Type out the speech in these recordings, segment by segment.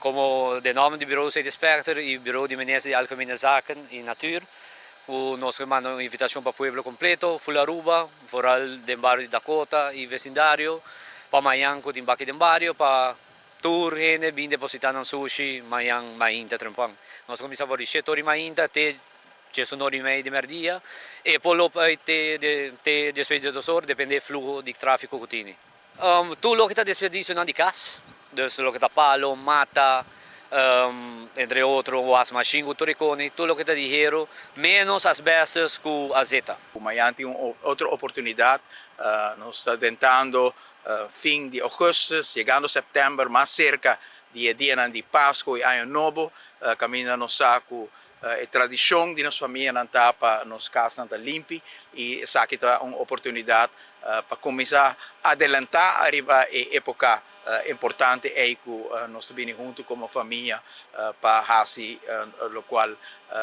como de nome do bureau de Specter e bureau de Ministério de Algemene Zaken e Natuur, nós mandamos uma invitação para o povo completo, Fularuba, foral do bairro de Dakota e vecindário, para amanhã com o embarque do bairro, para tour, gente, bem depositar no sushi, amanhã, mainta, trempang. Nós começamos a fazer 7 horas mainta, até 10h30 de merdia, e poi te despedire do sor, depende do fluxo de tráfego que tem. Tudo o que está despedindo de casa, dus o que está palo, mata, entre outros, as machinhas, toricone, tudo o que está dinheiro, menos as vezes com azeta. Amanhã tem outra oportunidade, nós estamos tentando fim de agosto, chegando a setembro, mais cerca de dia de Páscoa e Ano Novo, caminhando no saco. A tradição de nossa família não está para nos casas não está limpa e essa aqui é uma oportunidade para começar a adelantar arriba a época importante é que nós estamos juntos como família para fazer o qual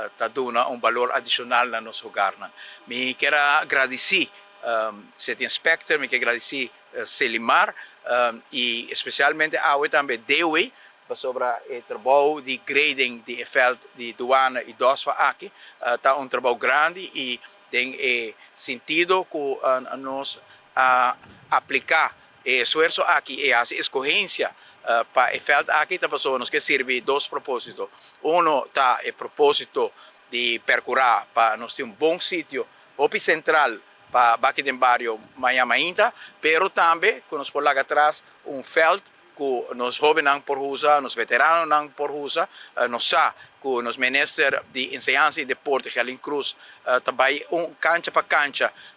está dando valor adicional no nosso hogar. Me quero agradecer City Inspector, me quero agradecer Selimar e especialmente a também Dewey sobre o trabalho de grading de veld de douane e DOSVA aqui, está trabalho grande e tem sentido que nós aplicar esforço aqui e a escolhência para o veld aqui está pessoas que serve dois propósitos. Está o propósito de percorrer para nós ter bom sítio, central para bater em bairro Miami ainda, pero também, que nós por lá atrás, veld que nos jovens não por usa, nos veteranos não por usa, nós sabemos que nos ministros de ensinança e deporte, Helen Cruz, também cancha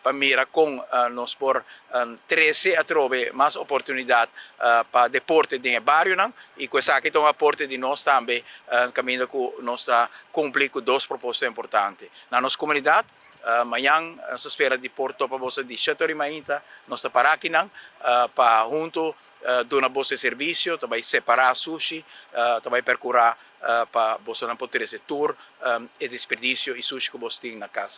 para mirar com nós por 13 a trobe mais oportunidade para deporte no bairro, e com essa aqui é um aporte de nós também, caminho que nós cumprir com dois propósitos importantes. Na nossa comunidade, amanhã, nós espera de Porto para você de 7h30, nós estamos aqui para junto dar um bom serviço, também separar sushi, também percorrer para você não poder esse tour e desperdício e sushi que você tem na casa.